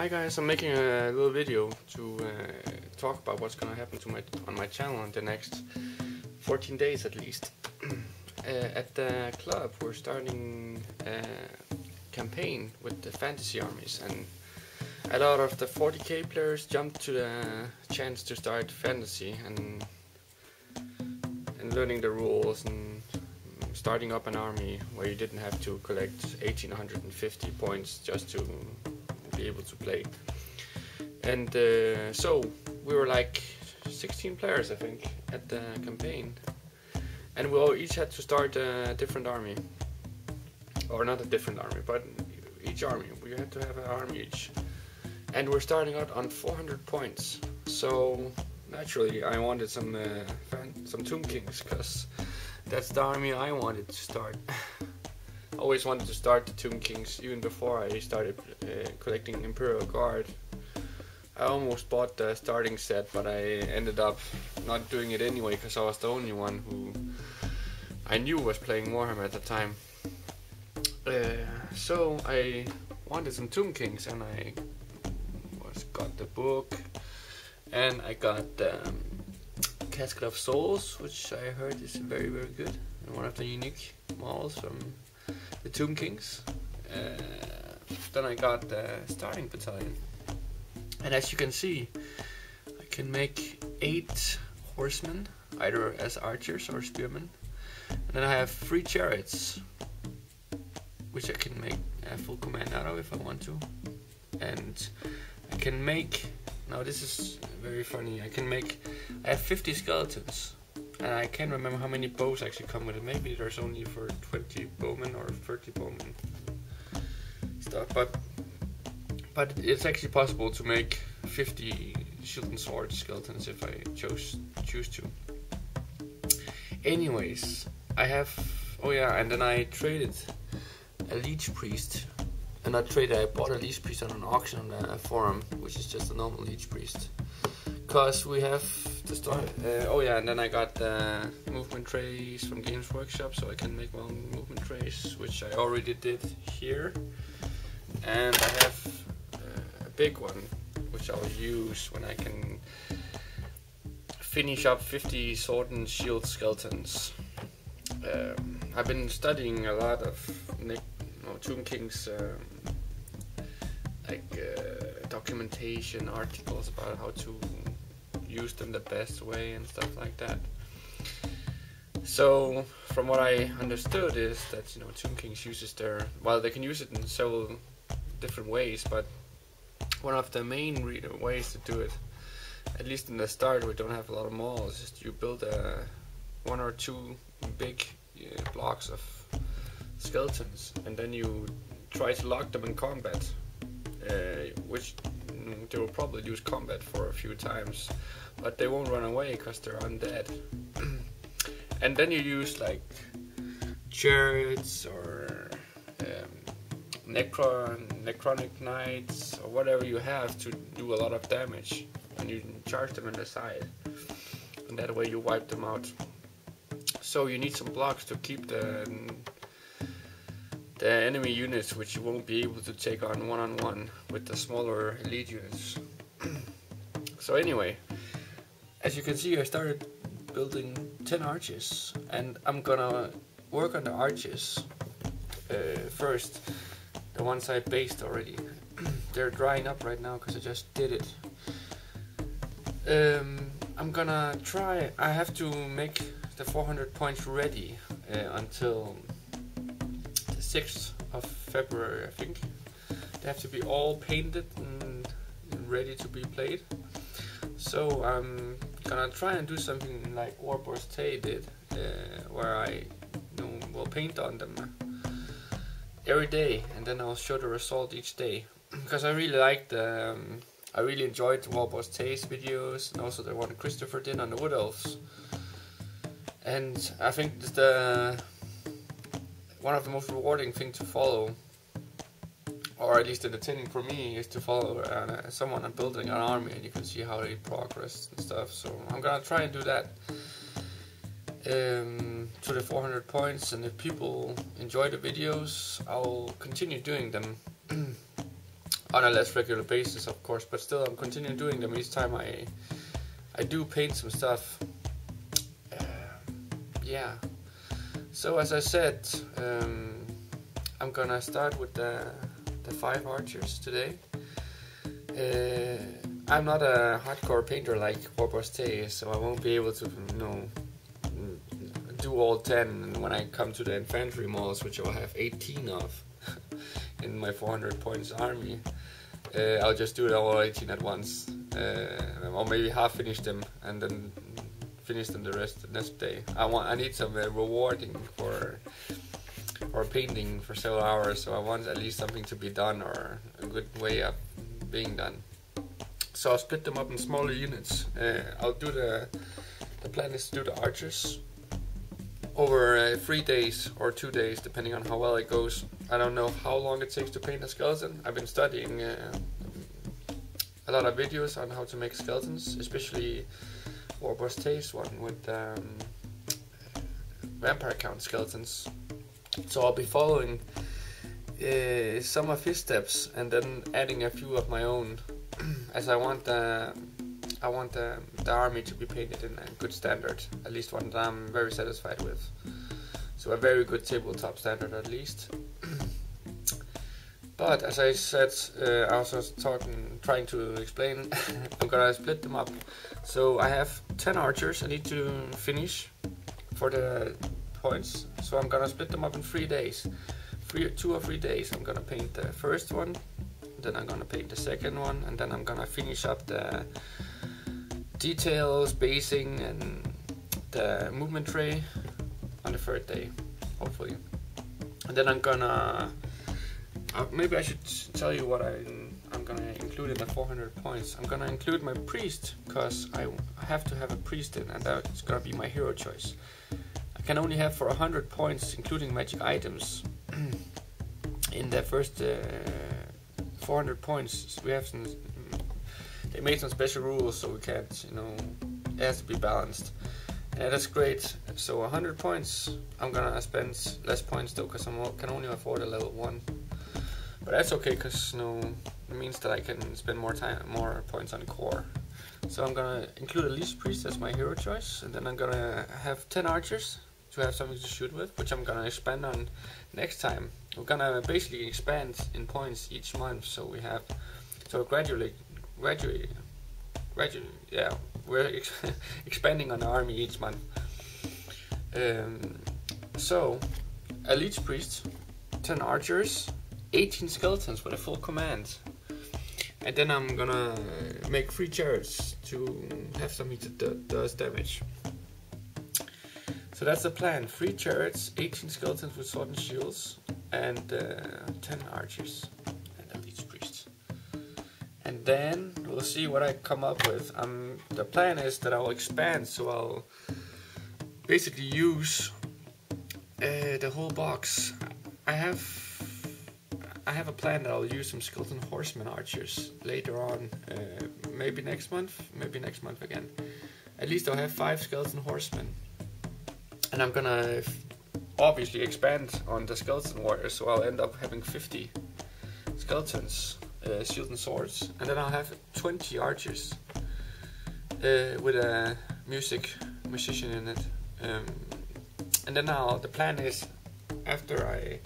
Hi guys, I'm making a little video to talk about what's gonna happen to on my channel in the next 14 days at least. At the club we're starting a campaign with the fantasy armies, and a lot of the 40k players jumped to the chance to start fantasy and learning the rules and starting up an army where you didn't have to collect 1850 points just to be able to play. And so we were like 16 players I think at the campaign, and we all each had to start a different army, or not a different army, but each army, we had to have an army each, and we're starting out on 400 points. So naturally I wanted some Tomb Kings, because that's the army I wanted to start. Always wanted to start the Tomb Kings even before I started collecting Imperial Guard. I almost bought the starting set, but I ended up not doing it anyway because I was the only one who I knew was playing Warhammer at the time. So I wanted some Tomb Kings, and I got the book, and I got Casket of Souls, which I heard is very good, and one of the unique models from the Tomb Kings. Then I got the starting battalion, and as you can see I can make 8 horsemen either as archers or spearmen, and then I have 3 chariots which I can make a full command out of if I want to. And I can make, now this is very funny, I have 50 skeletons, and I can't remember how many bows actually come with it. Maybe there's only for 20 bowmen or 30 bowmen stuff, but it's actually possible to make 50 shield and sword skeletons if I choose to. Anyways, I have, oh yeah, and then I traded a Leech Priest. And I bought a Leech Priest on an auction on the forum, which is just a normal Leech Priest. Cause we have to start. Oh yeah, and then I got the movement trays from Games Workshop, so I can make my own movement trays, which I already did here. And I have a big one, which I'll use when I can finish up 50 sword and shield skeletons. I've been studying a lot of Tomb Kings, documentation articles about how to use them the best way and stuff like that. So from what I understood is that Tomb Kings uses they can use it in several different ways, but one of the main ways to do it, at least in the start we don't have a lot of models, is you build 1 or 2 big blocks of skeletons, and then you try to lock them in combat, which they will probably lose combat for a few times, but they won't run away because they're undead. And then you use like chariots or necronic knights or whatever you have to do a lot of damage, and you charge them in the side, and that way you wipe them out. So you need some blocks to keep the enemy units, which you won't be able to take on one-on-one with the smaller elite units. So anyway, as you can see, I started building 10 arches, and I'm gonna work on the arches first, the ones I based already. They're drying up right now because I just did it. I'm gonna try, I have to make the 400 points ready until 6th of February, I think. They have to be all painted and ready to be played. So I'm gonna try and do something like Warboss Tay did, where I will paint on them every day, and then I'll show the result each day. Because I really liked I really enjoyed Warboss Tay's videos, and also the one Christopher did on the Wood Elves. And I think one of the most rewarding things to follow, or at least entertaining for me, is to follow someone building an army, and you can see how they progress and stuff. So I'm gonna try and do that to the 400 points, and if people enjoy the videos, I'll continue doing them. on a less regular basis, of course, but still I'm continuing doing them each time I do paint some stuff. Yeah. So as I said, I'm gonna start with the 5 archers today. I'm not a hardcore painter like Royality, so I won't be able to, you know, do all 10. And when I come to the infantry models, which I'll have 18 of in my 400 points army, I'll just do it all 18 at once, or maybe half finish them and then finish them the rest the next day. I need some rewarding for painting for several hours, so I want at least something to be done or a good way of being done. So I'll split them up in smaller units. I'll do the plan is to do the archers over 3 days or 2 days, depending on how well it goes. I don't know how long it takes to paint a skeleton. I've been studying a lot of videos on how to make skeletons, especially Royality's one with vampire count skeletons. So I'll be following some of his steps and then adding a few of my own, as I want the army to be painted in a good standard, at least one that I'm very satisfied with. So a very good tabletop standard at least. But as I said, I was trying to explain, I'm gonna split them up. So I have 10 archers I need to finish for the points. So I'm gonna split them up in 3 days. 2 or 3 days I'm gonna paint the first one, then I'm gonna paint the second one, and then I'm gonna finish up the details, basing, and the movement tray on the 3rd day, hopefully. And then I'm gonna maybe I should tell you what I'm gonna include in the 400 points. I'm gonna include my priest, because I have to have a priest in, and that's gonna be my hero choice. I can only have for 100 points, including magic items. In the first 400 points, we have some. They made some special rules, so we can't, you know, it has to be balanced. And that's great. So 100 points, I'm gonna spend less points though, because I can only afford a level 1. But that's okay, because, you know, it means that I can spend more points on core. So I'm gonna include a Lich Priest as my hero choice, and then I'm gonna have 10 archers to have something to shoot with, which I'm gonna expand on next time. We're gonna basically expand in points each month, so we have, so gradually, yeah, we're expanding on the army each month. So a Lich Priest, 10 archers, 18 skeletons with a full command, and then I'm gonna make 3 chariots to have something that does damage. So that's the plan: 3 chariots, 18 skeletons with sword and shields, and 10 archers and a Lich Priest. And then we'll see what I come up with. The plan is that I'll expand, so I'll basically use the whole box. I have a plan that I'll use some skeleton horsemen archers later on, maybe next month again. At least I'll have 5 skeleton horsemen. And I'm gonna obviously expand on the skeleton warriors, so I'll end up having 50 skeletons, shield and swords, and then I'll have 20 archers with a musician in it. And then the plan is, after I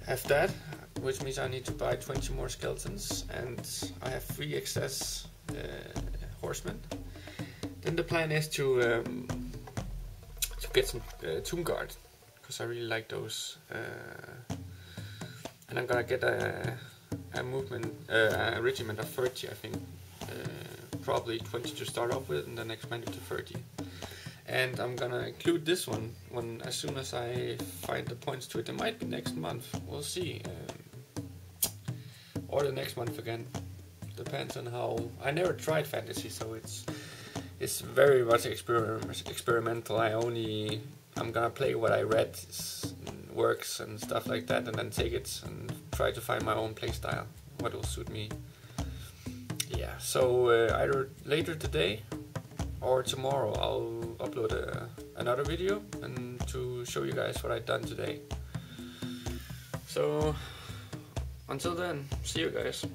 have that, which means I need to buy 20 more skeletons, and I have 3 excess horsemen. Then the plan is to get some tomb guard, because I really like those, and I'm gonna get a regiment of 30, I think, probably 20 to start off with, and then expand it to 30. And I'm gonna include this one as soon as I find the points to it. It might be next month, we'll see, or the next month again. Depends on how. I never tried fantasy, so it's very much experimental. I'm gonna play what I read works and stuff like that, and then take it and try to find my own play style, what will suit me. Yeah, so either later today or tomorrow I'll upload another video and to show you guys what I've done today. So Until then, see you guys.